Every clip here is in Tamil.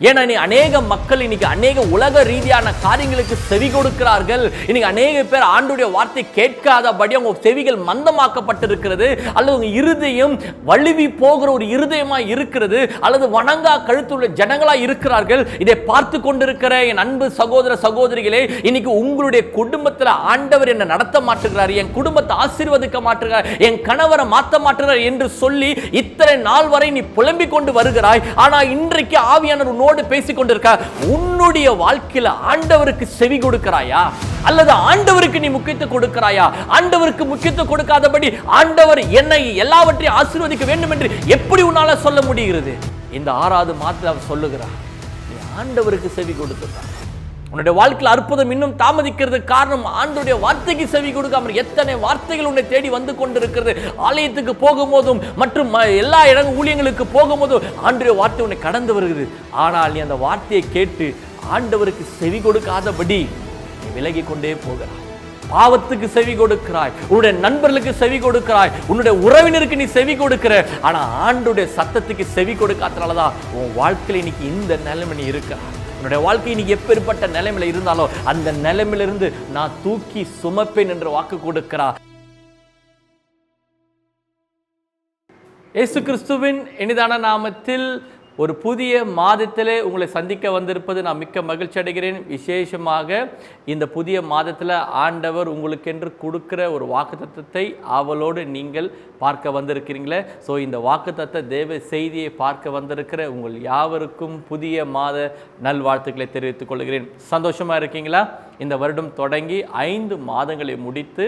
ஏன்னா நீ அநேக மக்கள் இன்னைக்கு அநேக உலக ரீதியான காரியங்களுக்கு செவி கொடுக்கிறார்கள். இன்னைக்கு அநேக பேர் ஆண்டுடைய வார்த்தை கேட்காதபடி அவங்க செவிகள் மந்தமாக்கப்பட்டிருக்கிறது, அல்லது உங்க இருதயம் வழுவி போகிற ஒரு இருதயமா இருக்கிறது, அல்லது வணங்கா கழுத்துள்ள ஜனங்களா இருக்கிறார்கள். இதை பார்த்து கொண்டிருக்கிற என் அன்பு சகோதர சகோதரிகளே, இன்னைக்கு உங்களுடைய குடும்பத்தில் ஆண்டவர் என்ன நடத்த மாட்டுகிறார், என் குடும்பத்தை ஆசீர்வதிக்க மாட்டுகிறார், என் கணவரை மாற்ற மாட்டுகிறார் என்று சொல்லி இத்தனை நாள் வரை நீ புலம்பிக் கொண்டு வருகிறாய். ஆனா இன்றைக்கு ஆவியானவர் உன்னோடு பேசிக் கொண்டிருக்கார். உன்னுடைய வாழ்க்கையில ஆண்டவருக்கு செவி கொடுக்கிறாயா, அல்லது ஆண்டவருக்கு நீ முக்கியத்துவம் கொடுக்கிறாயா? ஆண்டவருக்கு முக்கியத்துவம் கொடுக்காதபடி ஆண்டவர் என்னை எல்லாவற்றையும் ஆசீர்வதிக்க வேண்டும் என்று எப்படி உன்னால சொல்ல முடிகிறது? இந்த 6வது மாதத்தில் அவர் சொல்லுகிறார், நீ ஆண்டவருக்கு செவி கொடுக்கிறார். உன்னுடைய வாழ்க்கையில் அற்புதம் இன்னும் தாமதிக்கிறதுக்கு காரணம் ஆண்டவருடைய வார்த்தைக்கு செவி கொடுக்காமல். எத்தனை வார்த்தைகள் உன்னை தேடி வந்து கொண்டிருக்கிறது. ஆலயத்துக்கு போகும்போதும் மற்றும் எல்லா இடங்கள் ஊழியங்களுக்கு போகும்போதும் ஆண்டவருடைய வார்த்தை உன்னை கடந்து வருகிறது. ஆனால் நீ அந்த வார்த்தையை கேட்டு ஆண்டவருக்கு செவி கொடுக்காதபடி நீ விலகி கொண்டே போகிறாய். பாவத்துக்கு செவி கொடுக்கிறாய், உன்னுடைய நண்பர்களுக்கு செவி கொடுக்கிறாய், உன்னுடைய உறவினருக்கு நீ செவி கொடுக்கிற. ஆனா ஆண்டவருடைய சத்தத்துக்கு செவி கொடுக்காதனாலதான் உன் வாழ்க்கையில் இன்னைக்கு இந்த நிலைமை நீ இருக்கிறாய். உன்னுடைய வாழ்க்கை இன்னைக்கு எப்பேற்பட்ட நிலைமையில இருந்தாலும் அந்த நிலைமையிலிருந்து நான் தூக்கி சுமப்பேன் என்று வாக்கு கொடுக்கிறார். இயேசு கிறிஸ்துவின் இனிதான நாமத்தில் ஒரு புதிய மாதத்திலே உங்களை சந்திக்க வந்திருப்பது நான் மிக்க மகிழ்ச்சி அடைகிறேன். விசேஷமாக இந்த புதிய மாதத்தில் ஆண்டவர் உங்களுக்கென்று கொடுக்கிற ஒரு வாக்குத்தத்தத்தை அவளோடு நீங்கள் பார்க்க வந்திருக்கிறீங்களே. ஸோ இந்த வாக்குத்தத்த தேவ செய்தியை பார்க்க வந்திருக்கிற உங்கள் யாவருக்கும் புதிய மாத நல்வாழ்த்துக்களை தெரிவித்துக் கொள்கிறேன். சந்தோஷமாக இருக்கீங்களா? இந்த வருடம் தொடங்கி 5 மாதங்களை முடித்து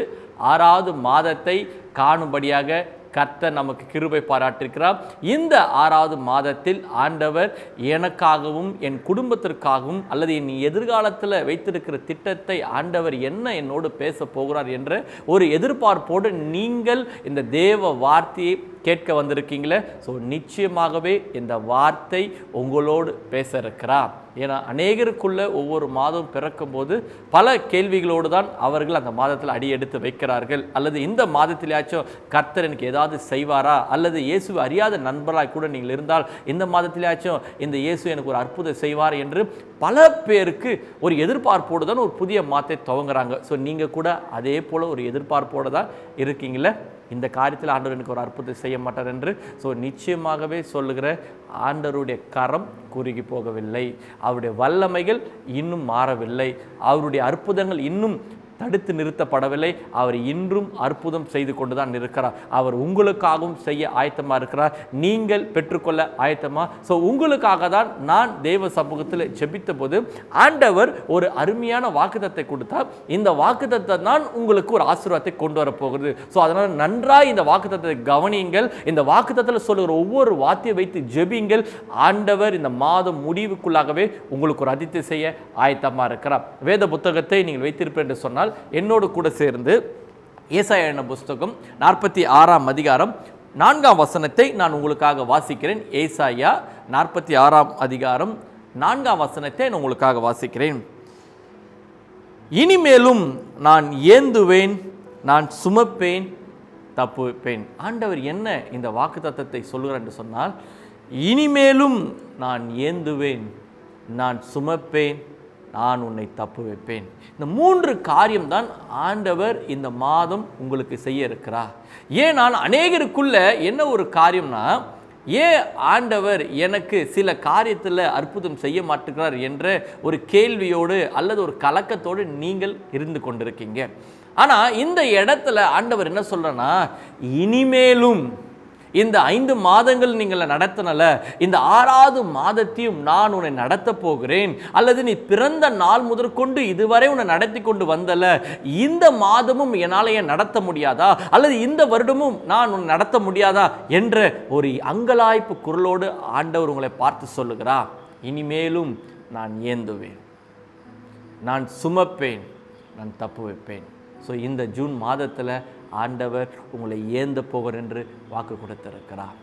6வது மாதத்தை காணும்படியாக கர்த்தர் நமக்கு கிருபை பாராட்டியிருக்கிறார். இந்த 6வது மாதத்தில் ஆண்டவர் எனக்காகவும் என் குடும்பத்திற்காகவும் அல்லது என் எதிர்காலத்தில் வைத்திருக்கிற திட்டத்தை ஆண்டவர் என்னோடு பேச போகிறார் என்ற ஒரு எதிர்பார்ப்போடு நீங்கள் இந்த தேவ வார்த்தையை கேட்க வந்திருக்கீங்களே. ஸோ நிச்சயமாகவே இந்த வார்த்தை உங்களோடு பேச இருக்கிறார். ஏன்னா அநேகருக்குள்ள ஒவ்வொரு மாதம் பிறக்கும் போது பல கேள்விகளோடு தான் அவர்கள் அந்த மாதத்தில் அடி எடுத்து வைக்கிறார்கள். அல்லது இந்த மாதத்திலேயாச்சும் கர்த்தர் எனக்கு ஏதாவது செய்வாரா, அல்லது இயேசு அறியாத நண்பராக கூட நீங்கள் இருந்தால் இந்த மாதத்திலேயாச்சும் இந்த இயேசு எனக்கு ஒரு அற்புதம் செய்வார் என்று பல பேருக்கு ஒரு எதிர்பார்ப்போடு தான் ஒரு புதிய மாதத்தை துவங்குறாங்க. ஸோ நீங்கள் கூட அதே போல் ஒரு எதிர்பார்ப்போடு தான் இருக்கீங்களே. இந்த காரியத்தில் ஆண்டவர் எனக்கு ஒரு அற்புதத்தை செய்ய மாட்டார் என்று. ஸோ நிச்சயமாகவே சொல்லுகிற ஆண்டவருடைய கரம் குறுகி போகவில்லை, அவருடைய வல்லமைகள் இன்னும் மாறவில்லை, அவருடைய அற்புதங்கள் இன்னும் தடுத்து நிறுத்தப்படவில்லை. அவர் இன்றும் அற்புதம் செய்து கொண்டு தான் இருக்கிறார். அவர் உங்களுக்காகவும் செய்ய ஆயத்தமாக இருக்கிறார். நீங்கள் பெற்றுக்கொள்ள ஆயத்தமா? ஸோ உங்களுக்காக தான் நான் தேவ சமூகத்தில் ஜெபித்த போது ஆண்டவர் ஒரு அருமையான வாக்குத்தத்தை கொடுத்தார். இந்த வாக்குத்தத்தை தான் உங்களுக்கு ஒரு ஆசீர்வாதத்தை கொண்டு வரப்போகிறது. ஸோ அதனால் நன்றாய் இந்த வாக்குத்தத்தை கவனியுங்கள். இந்த வாக்குத்தத்தில் சொல்லுகிற ஒவ்வொரு வார்த்தையை வைத்து ஜெபியுங்கள். ஆண்டவர் இந்த மாதம் முடிவுக்குள்ளாகவே உங்களுக்கு ஒரு அதிர்ச்சி செய்ய ஆயத்தமாக இருக்கிறார். வேத புத்தகத்தை நீங்கள் வைத்திருப்பேன் என்று சொன்னால் என்னோடு கூட சேர்ந்து ஏசாயா புஸ்தகம் 46ஆம் அதிகாரம் 4ஆம் வசனத்தை நான் உங்களுக்காக வாசிக்கிறேன். ஏசாயா 46ஆம் அதிகாரம் 4ஆம் வசனத்தை நான் உங்களுக்காக வாசிக்கிறேன். இனிமேலும் நான் ஏந்துவேன், நான் சுமப்பேன், தப்புவிப்பேன். ஆண்டவர் என்ன இந்த வாக்குத்தத்தத்தை சொல்கிறார் என்று சொன்னால், இனிமேலும் நான் ஏந்துவேன், நான் சுமப்பேன், நான் உன்னை தப்பு வைப்பேன். இந்த 3 காரியம்தான் ஆண்டவர் இந்த மாதம் உங்களுக்கு செய்ய இருக்கிறார். ஏனால் அநேகருக்குள்ள என்ன ஒரு காரியம்னா, ஏன் ஆண்டவர் எனக்கு சில காரியத்தில் அற்புதம் செய்ய மாட்டேங்கிறார் என்ற ஒரு கேள்வியோடு அல்லது ஒரு கலக்கத்தோடு நீங்கள் இருந்து கொண்டிருக்கீங்க. ஆனால் இந்த இடத்துல ஆண்டவர் என்ன சொல்றனா, இனிமேலும் இந்த 5 மாதங்கள் நீங்கள் நடத்தினல, இந்த 6வது மாதத்தையும் நான் உன்னை நடத்த போகிறேன். அல்லது நீ பிறந்த நாள் முதற்கொண்டு இதுவரை உன்னை நடத்தி கொண்டு வந்தல, இந்த மாதமும் என்னால் ஏன் நடத்த முடியாதா, அல்லது இந்த வருடமும் நான் உன்னை நடத்த முடியாதா என்ற ஒரு அங்கலாய்ப்பு குரலோடு ஆண்டவர் உங்களை பார்த்து சொல்லுகிறார், இனிமேலும் நான் ஏந்துவேன், நான் சுமப்பேன், நான் தப்பு வைப்பேன். ஸோ இந்த ஜூன் மாதத்தில் ஆண்டவர் உங்களை ஏந்த போகிறார் என்று வாக்கு கொடுத்திருக்கிறார்.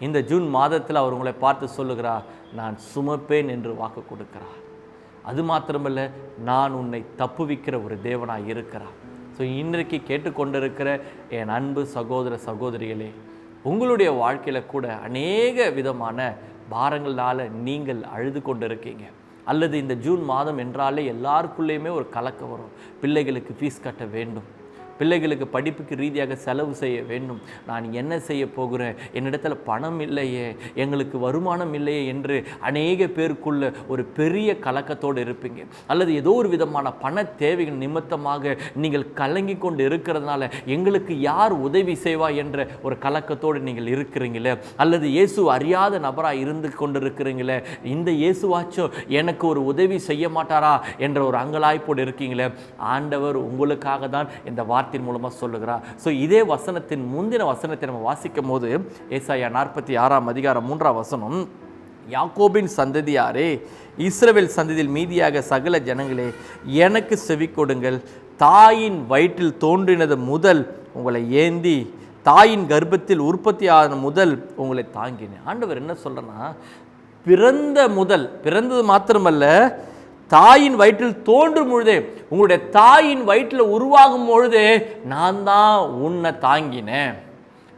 இந்த ஜூன் மாதத்தில் அவர் உங்களை பார்த்து சொல்லுகிறார், நான் சுமப்பேன் என்று வாக்கு கொடுக்கிறார். அது மாத்திரமல்ல, நான் உன்னை தப்புவிக்கிற ஒரு தேவனாக இருக்கிறார். ஸோ இன்றைக்கு கேட்டுக்கொண்டிருக்கிற என் அன்பு சகோதர சகோதரிகளே, உங்களுடைய வாழ்க்கையில் கூட அநேக விதமான பாரங்களால் நீங்கள் அழுது கொண்டு இருக்கீங்க. அல்லது இந்த ஜூன் மாதம் என்றாலே எல்லாருக்குள்ளேயுமே ஒரு கலக்கம் வரும். பிள்ளைகளுக்கு ஃபீஸ் கட்ட வேண்டும், பிள்ளைகளுக்கு படிப்புக்கு ரீதியாக செலவு செய்ய வேண்டும், நான் என்ன செய்ய போகிறேன், என்னிடத்தில் பணம் இல்லையே, எங்களுக்கு வருமானம் இல்லையே என்று அநேக பேருக்குள்ள ஒரு பெரிய கலக்கத்தோடு இருப்பீங்க. அல்லது ஏதோ ஒரு விதமான பண தேவைகள் நிமித்தமாக நீங்கள் கலங்கி கொண்டு இருக்கிறதுனால எங்களுக்கு யார் உதவி செய்வா என்ற ஒரு கலக்கத்தோடு நீங்கள் இருக்கிறீங்களே. அல்லது இயேசு அறியாத நபராக இருந்து கொண்டு இருக்கிறீங்களே, இந்த இயேசுவாச்சும் எனக்கு ஒரு உதவி செய்ய மாட்டாரா என்ற ஒரு அங்கலாய்ப்போடு இருக்கீங்களே. ஆண்டவர் உங்களுக்காக தான் இந்த வார்த்தையின் மூலமாக சொல்லுகிறார். ஸோ இதே வசனத்தின் முந்தின வசனத்தை நம்ம வாசிக்கும் போது ஏசாயா 46 அதிகாரம் 3 வசனம், யாக்கோபின் சந்ததியாரே, இஸ்ரவேல் சந்ததியில் மீதியாக சகல ஜனங்களே, எனக்கு செவி கொடுங்கள். தாயின் வயிற்றில் தோன்றினது முதல் உங்களை ஏந்தி, தாயின் கர்ப்பத்தில் உற்பத்தி ஆன முதல் உங்களை தாங்கினேன். ஆண்டவர் என்ன சொல்றேன்னா, பிறந்தது மாத்திரமல்ல, தாயின் வயிற்றில் தோன்றும் பொழுதே, உங்களுடைய தாயின் வயிற்றில் உருவாகும் பொழுதே நான் தான் உன்னை தாங்கினேன்,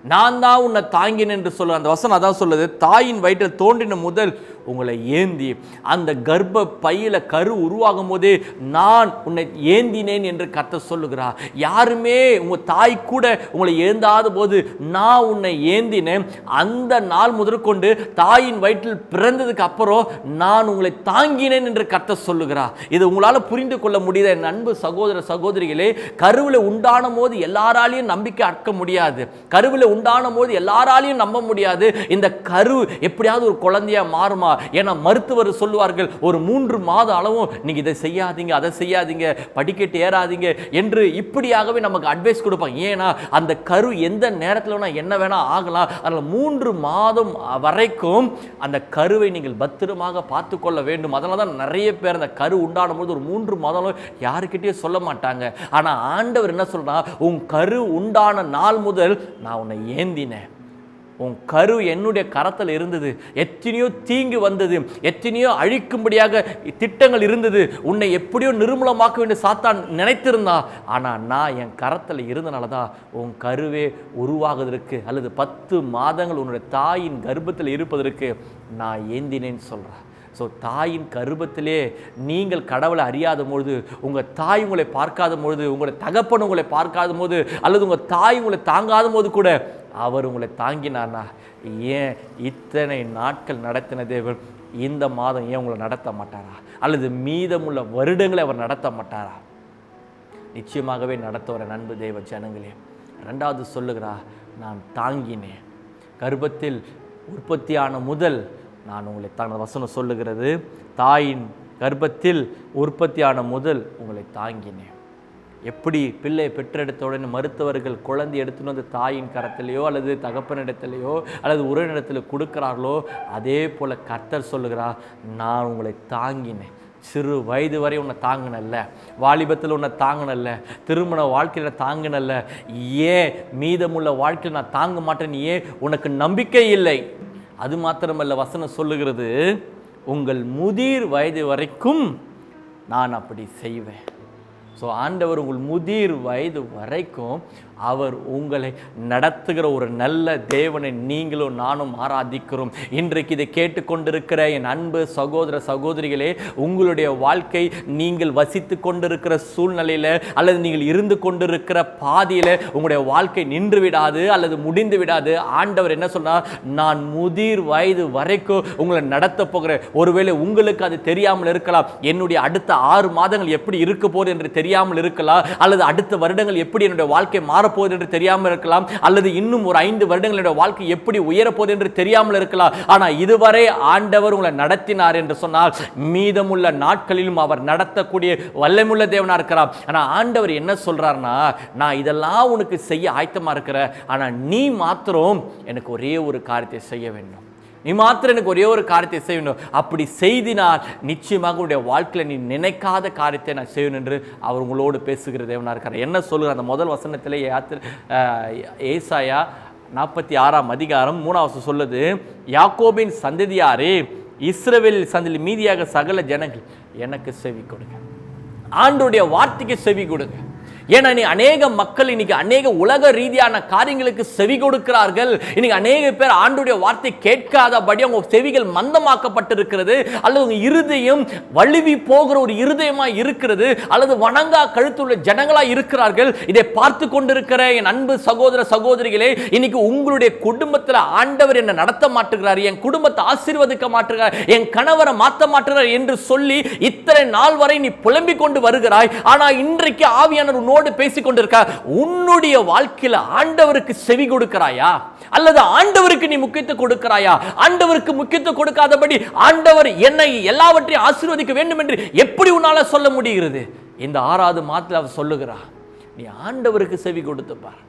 நான் தான் உன்னை தாங்கினேன் என்று சொல்ல அந்த வசனம் அதான் சொல்லுது. தாயின் வயிற்றில் தோன்றின முதல் உங்களை ஏந்தி, அந்த கர்ப்ப பையில கரு உருவாகும் போதே நான் உன்னை ஏந்தினேன் என்று கர்த்தர் சொல்லுகிறார். யாருமே உங்க தாய் கூட உங்களை ஏந்தாத போது நான் உன்னை ஏந்தினேன். அந்த நாள் முதற்கொண்டு தாயின் வயிற்றில் பிறந்ததுக்கு அப்புறம் நான் உங்களை தாங்கினேன் என்று கர்த்தர் சொல்லுகிறார். இது உங்களால் புரிந்து கொள்ள முடியுது என் அன்பு சகோதர சகோதரிகளே. கருவில் உண்டான போது எல்லாராலையும் நம்பிக்கை அடக்க முடியாது, கருவில் உண்டான போது எல்லாராலையும் நம்ப முடியாது இந்த கரு எப்படியாவது ஒரு குழந்தையா மாறுமா. ஏன்னா மருத்துவர் சொல்லுவார்கள், ஒரு 3 மாத அளவும் நீங்க இதை செய்யாதீங்க, அதை செய்யாதீங்க, படிக்கட்டு ஏறாதீங்க என்று இப்படியாகவே நமக்கு அட்வைஸ் கொடுப்பாங்க. ஏன்னா அந்த கரு எந்த நேரத்தில் வேணா என்ன வேணா ஆகலாம். அதனால 3 மாதம் வரைக்கும் அந்த கருவை நீங்கள் பத்திரமாக பார்த்து கொள்ள வேண்டும். அதனால தான் நிறைய பேர் அந்த கரு உண்டான போது ஒரு 3 மாதம் யாருக்கிட்டே சொல்ல மாட்டாங்க. ஆனா ஆண்டவர் என்ன சொல்றா, உன் கரு உண்டான நாள் முதல் நான் உன்னை ஏந்தினேன், உன் கரு என்னுடைய கரத்தில் இருந்தது, எத்தனையோ தீங்கு வந்தது, எத்தனையோ அழிக்கும்படியாக திட்டங்கள் இருந்தது, உன்னை எப்படியோ நிர்மூலமாக்க வேண்டிய சாத்தான் நினைத்திருந்தா, ஆனால் நான் என் கரத்தில் இருந்தனால தான் உன் கருவே உருவாகுவதற்கு அல்லது 10 மாதங்கள் உன்னுடைய தாயின் கர்ப்பத்தில் இருப்பதற்கு நான் ஏந்தினேன்னு சொல்கிறேன். ஸோ தாயின் கர்ப்பத்திலே நீங்கள் கடவுளை அறியாத பொழுது, உங்கள் தாய் உங்களை பார்க்காத பொழுது, உங்களுடைய தகப்பன் உங்களை பார்க்காத போது, அல்லது உங்கள் தாய் உங்களை தாங்காத போது கூட அவர் உங்களை தாங்கினார்னா, ஏன் இத்தனை நாட்கள் நடத்தின தேவன் இந்த மாதம் ஏன் உங்களை நடத்த மாட்டாரா? அல்லது மீதமுள்ள வருடங்களை அவர் நடத்த மாட்டாரா? நிச்சயமாகவே நடத்துகிற நண்பு தேவ ஜனங்களே. 2வது சொல்லுகிறா, நான் தாங்கினேன். கர்ப்பத்தில் உற்பத்தியான முதல் நான் உங்களை வசனம் சொல்லுகிறது, தாயின் கர்ப்பத்தில் உற்பத்தியான முதல் உங்களை தாங்கினேன். எப்படி பிள்ளை பெற்றெடுத்த உடனே மருத்துவர்கள் குழந்தை எடுத்துன்னு வந்து தாயின் கரத்திலேயோ அல்லது தகப்பனிடத்திலேயோ அல்லது உறவினிடத்தில் கொடுக்குறார்களோ, அதே போல் கர்த்தர் சொல்லுகிறார், நான் உங்களை தாங்கினேன். சிறு வயது வரை உன்னை தாங்கினல்ல, வாலிபத்தில் உன்னை தாங்கினல்ல, திருமண வாழ்க்கையில் தாங்கினல்ல, ஏன் மீதமுள்ள வாழ்க்கையில் நான் தாங்க மாட்டேன், ஏன் உனக்கு நம்பிக்கை இல்லை? அது மாத்திரமல்ல, வசனம் சொல்லுகிறது, உங்கள் முதிர் வயது வரைக்கும் நான் அப்படி செய்வேன். ஸோ ஆண்டவர் உங்கள் முதிர் வயது வரைக்கும் அவர் உங்களை நடத்துகிற ஒரு நல்ல தேவனை நீங்களும் நானும் ஆராதிக்கிறோம். இன்றைக்கு இதை கேட்டுக்கொண்டிருக்கிற என் அன்பு சகோதர சகோதரிகளே, உங்களுடைய வாழ்க்கை நீங்கள் வசித்து கொண்டிருக்கிற சூழ்நிலையில் அல்லது நீங்கள் இருந்து கொண்டிருக்கிற பாதியில் உங்களுடைய வாழ்க்கை நின்று விடாது அல்லது முடிந்து விடாது. ஆண்டவர் என்ன சொன்னார், நான் முதிர் வயது வரைக்கும் உங்களை நடத்த போகிறேன். ஒருவேளை உங்களுக்கு அது தெரியாமல் இருக்கலாம், என்னுடைய அடுத்த 6 மாதங்கள் எப்படி இருக்க போகுது என்று தெரியாமல் இருக்கலாம், அல்லது அடுத்த வருடங்கள் எப்படி என்னுடைய வாழ்க்கை மாறப்போகுது என்று தெரியாமல் இருக்கலாம், அல்லது இன்னும் ஒரு 5 வருடங்களுடைய வாழ்க்கை எப்படி உயரப்போகுது என்று தெரியாமல் இருக்கலாம். ஆனால் இதுவரை ஆண்டவர் உங்களை நடத்தினார் என்று சொன்னால், மீதமுள்ள நாட்களிலும் அவர் நடத்தக்கூடிய வல்லமுள்ள தேவனா இருக்கிறார். ஆனால் ஆண்டவர் என்ன சொல்றாருன்னா, நான் இதெல்லாம் உனக்கு செய்ய ஆயத்தமா இருக்கிறேன், ஆனால் நீ மாத்திரம் எனக்கு ஒரே ஒரு காரியத்தை செய்ய வேண்டும், நீ மாத்திரம் எனக்கு ஒரே ஒரு காரியத்தை செய்ய வேண்டும். அப்படி செய்தினால் நிச்சயமாக உங்களுடைய வாழ்க்கையில் நீ நினைக்காத காரியத்தை நான் செய்யணும் என்று அவர் உங்களோடு பேசுகிற தேவனா இருக்கிறார். என்ன சொல்லுகிற அந்த முதல் வசனத்திலே ஏசாயா 46 அதிகாரம் 3 சொல்லுது, யாக்கோபின் சந்ததியாரே, இஸ்ரவேல் சந்ததியில் மீதியாக சகல ஜனங்கள் எனக்கு செவி கொடுங்க. ஆண்டவருடைய வார்த்தைக்கு செவி கொடுங்க. ஏன்னா நீ அநேக மக்கள் இன்னைக்கு அநேக உலக ரீதியான காரியங்களுக்கு செவி கொடுக்கிறார்கள். இன்னைக்கு அநேக பேர் ஆண்டவருடைய வார்த்தை கேட்காதபடி அவங்க செவிகள் மந்தமாக்கப்பட்டிருக்கிறது, அல்லது உங்க இருதயம் வழுவி போகிற ஒரு இருதயமா இருக்கிறது, அல்லது வணங்கா கழுத்துள்ள ஜனங்களா இருக்கிறார்கள். இதை பார்த்து கொண்டிருக்கிற என் அன்பு சகோதர சகோதரிகளே, இன்னைக்கு உங்களுடைய குடும்பத்தில் ஆண்டவர் என்ன நடத்த மாட்டுகிறார், என் குடும்பத்தை ஆசீர்வதிக்க மாட்டுகிறார், என் கணவரை மாற்ற மாட்டுகிறார் என்று சொல்லி இத்தனை நாள் வரை நீ புலம்பிக் கொண்டு வருகிறாய். ஆனா இன்றைக்கு ஆவியானவர் உன்னோடு பேசிக் கொண்டிருக்கார். உன்னுடைய வாழ்க்கையில் ஆண்டவருக்கு செவி கொடுக்கிறாயா, அல்லது ஆண்டவருக்கு நீ முக்கியத்துவம் கொடுக்கிறாயா? ஆண்டவருக்கு முக்கியத்துவம் கொடுக்காதபடி ஆண்டவர் என்னை எல்லாவற்றையும் ஆசீர்வதிக்க வேண்டும் என்று எப்படி உன்னால சொல்ல முடிகிறது? இந்த 6வது மாதத்தில் அவர் சொல்லுகிறார், நீ ஆண்டவருக்கு செவி கொடுத்து பார்.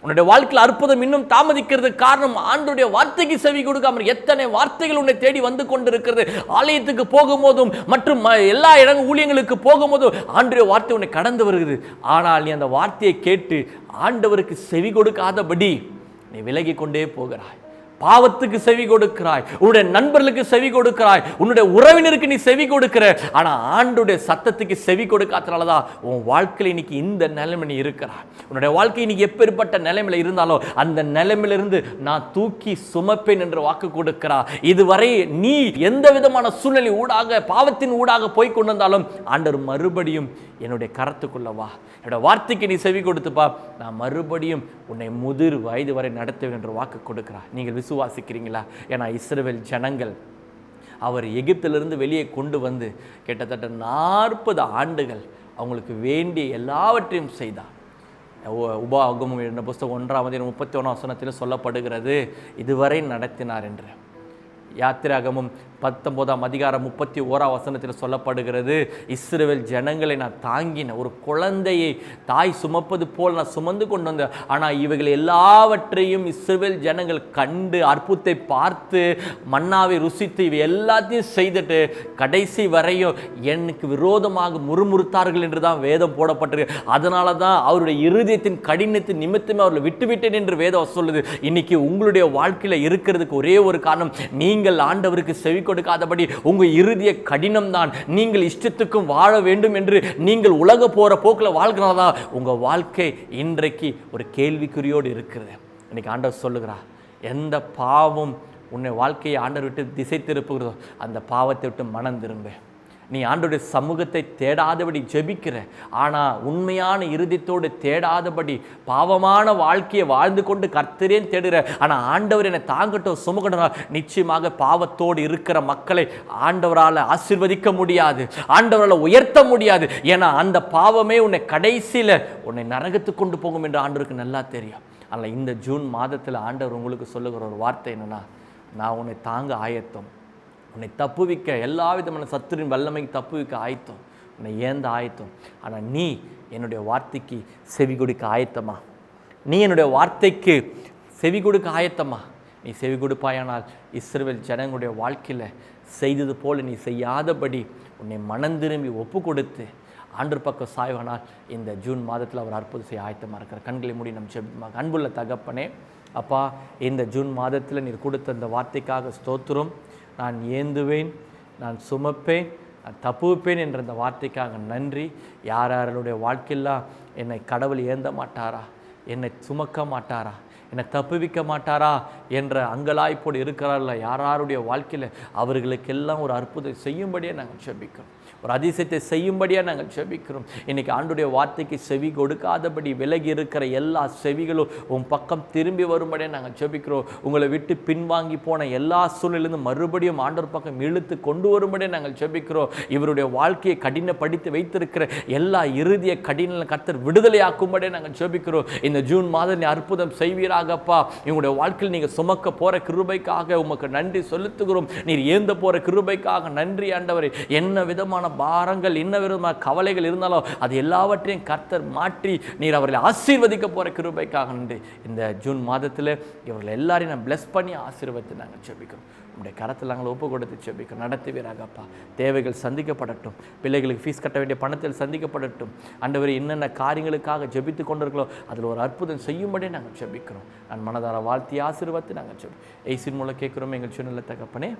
உன்னுடைய வாழ்க்கையில் அற்புதம் இன்னும் தாமதிக்கிறதுக்கு காரணம் ஆண்டவருடைய வார்த்தைக்கு செவி கொடுக்காமல். எத்தனை வார்த்தைகள் உன்னை தேடி வந்து கொண்டிருக்கிறது. ஆலயத்துக்கு போகும்போதும் மற்றும் எல்லா ஊழியங்களுக்கு போகும்போதும் ஆண்டவருடைய வார்த்தை உன்னை கடந்து வருகிறது. ஆனால் நீ அந்த வார்த்தையை கேட்டு ஆண்டவருக்கு செவி கொடுக்காதபடி நீ விலகி கொண்டே போகிறாய். பாவத்துக்கு செவி கொடுக்கிறாய், உன்னுடைய நண்பர்களுக்கு செவி கொடுக்கிறாய், உன்னுடைய உறவினருக்கு நீ செவி கொடுக்கிற. ஆனா ஆண்டவருடைய சத்தத்துக்கு செவி கொடுக்காதனாலதான் உன் வாழ்க்கையில் இன்னைக்கு இந்த நிலைமை நீ இருக்கிறாய். உன்னுடைய வாழ்க்கை இன்னைக்கு எப்பேற்பட்ட நிலைமையில இருந்தாலும் அந்த நிலைமையிலிருந்து நான் தூக்கி சுமப்பேன் என்று வாக்கு கொடுக்கிறார். இதுவரை நீ எந்த விதமான சூழ்நிலை ஊடாக பாவத்தின் ஊடாக போய் கொண்டு வந்தாலும் ஆண்டவர் மறுபடியும் என்னுடைய கரத்துக்குள்ள வா, என்னோட வார்த்தைக்கு நீ செவி கொடுத்துப்பா, நான் மறுபடியும் உன்னை முதிர் வயது வரை நடத்துவேன் என்று வாக்கு கொடுக்கிறார். நீங்கள் விசுவாசிக்கிறீங்களா? ஏன்னா இஸ்ரவேல் ஜனங்கள் அவர் எகிப்திலிருந்து வெளியே கொண்டு வந்து கிட்டத்தட்ட 40 ஆண்டுகள் அவங்களுக்கு வேண்டிய எல்லாவற்றையும் செய்தார். உபாகமம் என்ற புஸ்தகம் 1:31 சொல்லப்படுகிறது, இதுவரை நடத்தினார் என்று. யாத்திராகமம் 19:31 சொல்லப்படுகிறது, இஸ்ரவேல் ஜனங்களை நான் தாங்கின ஒரு குழந்தையை தாய் சுமப்பது போல் நான் சுமந்து கொண்டு வந்தேன். ஆனால் இவைகள் எல்லாவற்றையும் இஸ்ரவேல் ஜனங்கள் கண்டு அற்புதத்தை பார்த்து மன்னாவை ருசித்து இவை எல்லாத்தையும் செய்துட்டு கடைசி வரையும் எனக்கு விரோதமாக முறுமுறுத்தார்கள் என்று தான் வேதம் போடப்பட்டிருக்கு. அதனால தான் அவருடைய இருதயத்தின் கடினத்தின் நிமித்தமே அவர்களை விட்டுவிட்டேன் என்று வேதம் சொல்லுது. இன்னைக்கு உங்களுடைய வாழ்க்கையில் இருக்கிறதுக்கு ஒரே ஒரு காரணம், நீங்கள் ஆண்டவருக்கு செவி கொடுக்காதபடி உங்க இருதய கடினம் தான். நீங்கள் இஷ்டத்துக்கும் வாழ வேண்டும் என்று நீங்கள் உலக போற போக்கில் வாழ்கிறதா உங்க வாழ்க்கை இன்றைக்கு ஒரு கேள்விக்குறியோடு இருக்கிறது. இன்னைக்கு ஆண்டவர் சொல்லுகிறார், எந்த பாவம் உன்னை வாழ்க்கையை ஆண்டவர் விட்டு திசை திருப்புகிறதோ அந்த பாவத்தை விட்டு மனம் திரும்ப. நீ ஆண்டவருடைய சமூகத்தை தேடாதபடி ஜெபிக்கிற, ஆனால் உண்மையான இருதயத்தோடு தேடாதபடி பாவமான வாழ்க்கையை வாழ்ந்து கொண்டு கர்த்தரேன் தேடுகிற, ஆனால் ஆண்டவர் என்னை தாங்கட்டும் சுமக்கட்டும், நிச்சயமாக பாவத்தோடு இருக்கிற மக்களை ஆண்டவரால் ஆசீர்வதிக்க முடியாது, ஆண்டவரால் உயர்த்த முடியாது. ஏன்னா அந்த பாவமே உன்னை கடைசியில் உன்னை நரகத்துக்கு கொண்டு போகும் என்று ஆண்டவருக்கு நல்லா தெரியும். ஆனால் இந்த ஜூன் மாதத்தில் ஆண்டவர் உங்களுக்கு சொல்லுகிற ஒரு வார்த்தை என்னன்னா, நான் உன்னை தாங்க ஆயத்தம், உன்னை தப்புவிக்க எல்லா விதமான சத்துரின் வல்லமைக்கு தப்புவிக்க ஆயத்தம், உன்னை ஏந்த ஆயத்தம். ஆனால் நீ என்னுடைய வார்த்தைக்கு செவி கொடுக்க ஆயத்தமா? நீ என்னுடைய வார்த்தைக்கு செவி கொடுக்க ஆயத்தமா? நீ செவி கொடுப்பாயானால் இஸ்ரவேல் ஜனங்களுடைய வாழ்க்கையில் செய்தது போல நீ செய்யாதபடி உன்னை மனம் திரும்பி ஒப்பு கொடுத்து ஆண்டவர் பக்கம் சாய்வானால் இந்த ஜூன் மாதத்தில் அவர் அற்புதம் செய்ய ஆயத்தமாக இருக்கிற. கண்களை மூடி நம் ஜெபிப்போம். அன்புள்ள தகப்பனே, அப்பா, இந்த ஜூன் மாதத்தில் நீர் கொடுத்த இந்த வார்த்தைக்காக ஸ்தோத்திரம். நான் ஏந்துவேன், நான் சுமப்பேன், நான் தப்புவிப்பேன் என்ற அந்த வார்த்தைக்காக நன்றி. யாருடைய வாழ்க்கையெல்லாம் என்னை கடவுள் ஏந்த மாட்டாரா, என்னை சுமக்க மாட்டாரா, என்னை தப்புவிக்க மாட்டாரா என்ற அங்கலாய்ப்போடு இருக்கிறார்கள யாருடைய வாழ்க்கையில் அவர்களுக்கெல்லாம் ஒரு அற்புதம் செய்யும்படியே நாங்கள் ஜெபிக்கிறோம், ஒரு அதிசயத்தை செய்யும்படியாக நாங்கள் ஜெபிக்கிறோம். இன்றைக்கி ஆண்டுடைய வார்த்தைக்கு செவி கொடுக்காதபடி விலகி இருக்கிற எல்லா செவிகளும் உன் பக்கம் திரும்பி வரும்படியாக நாங்கள் ஜெபிக்கிறோம். உங்களை விட்டு பின்வாங்கி போன எல்லா சூழ்நிலையிலிருந்து மறுபடியும் ஆண்டவர் பக்கம் இழுத்து கொண்டு வரும்படியாக நாங்கள் ஜெபிக்கிறோம். இவருடைய வாழ்க்கையை கடினப்படுத்தி வைத்திருக்கிற எல்லா இறுதிய கடின கர்த்தர் விடுதலையாக்கும்படியாக நாங்கள் ஜெபிக்கிறோம். இந்த ஜூன் மாதம் நீ அற்புதம் செய்வீராகப்பா. இவங்களுடைய வாழ்க்கையில் நீங்கள் சுமக்க போகிற கிருபைக்காக உமக்கு நன்றி செலுத்துகிறோம். நீர் ஏந்த போகிற கிருபைக்காக நன்றி ஆண்டவரே. என்ன விதமான பாரங்கள், என்ன விதமான கவலைகள் இருந்தாலும் அது எல்லாவற்றையும் கர்த்தர் மாற்றி நீர் அவர்களை ஆசீர்வதிக்க போகிற கிருபைக்காக நன்றி. இந்த ஜூன் மாதத்தில் இவர்கள் எல்லாரையும் நான் பிளஸ் பண்ணி ஆசீர்வதித்து நாங்கள் ஜெபிக்கிறோம். உங்களுடைய கரத்தில் நாங்கள் ஒப்பு கொடுத்து ஜெபிக்கிறோம். நடத்துவீராகப்பா. தேவைகள் சந்திக்கப்படட்டும், பிள்ளைகளுக்கு ஃபீஸ் கட்ட வேண்டிய பணத்தில் சந்திக்கப்படட்டும். ஆண்டவரே, என்னென்ன காரியங்களுக்காக ஜெபித்து கொண்டிருக்கிறோ அதில் ஒரு அற்புதம் செய்யும்படியே நாங்கள் ஜெபிக்கிறோம். நான் மனதார வாழ்த்தி ஆசீர்வதித்து நாங்கள் ஏசின் மூலம் கேட்குறோம் எங்கள் சின்ன தகப்பனே,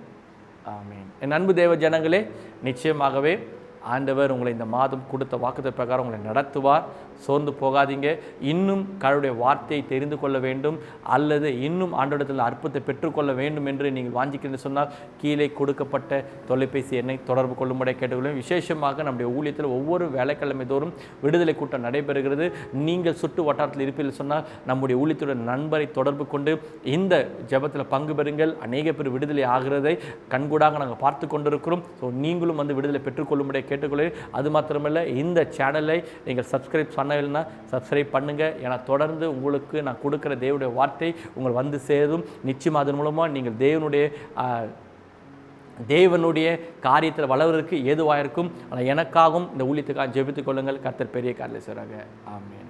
ஆமீன். என் அன்பு தேவ ஜனங்களே, நிச்சயமாகவே ஆண்டவர் உங்களை இந்த மாதம் கொடுத்த வாக்குத்த பிரகாரம் உங்களை நடத்துவார், சோர்ந்து போகாதீங்க. இன்னும் கடவுளுடைய வார்த்தையை தெரிந்து கொள்ள வேண்டும் அல்லது இன்னும் ஆண்டவரிடத்தில் அற்புதத்தை பெற்றுக்கொள்ள வேண்டும் என்று நீங்கள் வாஞ்சிக்கிறேன் சொன்னால் கீழே கொடுக்கப்பட்ட தொலைபேசி எண்ணை தொடர்பு கொள்ளும்படி கேட்டுக்கொள்ளும். விசேஷமாக நம்முடைய ஊழியத்தில் ஒவ்வொரு வேலைக்கிழமை தோறும் விடுதலை கூட்டம் நடைபெறுகிறது. நீங்கள் சுற்று வட்டாரத்தில் இருப்பீர்கள் சொன்னால் நம்முடைய ஊழியத்துடன் நண்பரை தொடர்பு கொண்டு இந்த ஜெபத்தில் பங்கு பெறுங்கள். அநேக பேர் விடுதலை ஆகிறதை கண்கூடாக நாங்கள் பார்த்து கொண்டிருக்கிறோம். ஸோ நீங்களும் வந்து விடுதலை பெற்றுக்கொள்ளும்படி கேட்டுக்கொள்கிறேன். அது மாத்திரமல்ல, இந்த சேனலை நீங்கள் சப்ஸ்கிரைப் பண்ணலைன்னா சப்ஸ்கிரைப் பண்ணுங்கள். ஏன்னா தொடர்ந்து உங்களுக்கு நான் கொடுக்குற தேவனுடைய வார்த்தை உங்கள் வந்து சேரும். நிச்சயமாக அதன் மூலமாக நீங்கள் தேவனுடைய காரியத்தில் வளர்வதற்கு ஏதுவாக இருக்கும். ஆனால் எனக்காகவும் இந்த ஊழியத்துக்காக ஜெபித்துக் கொள்ளுங்கள். கர்த்தர் பெரிய காரியத்தை செய்கிறாங்க. ஆமென்.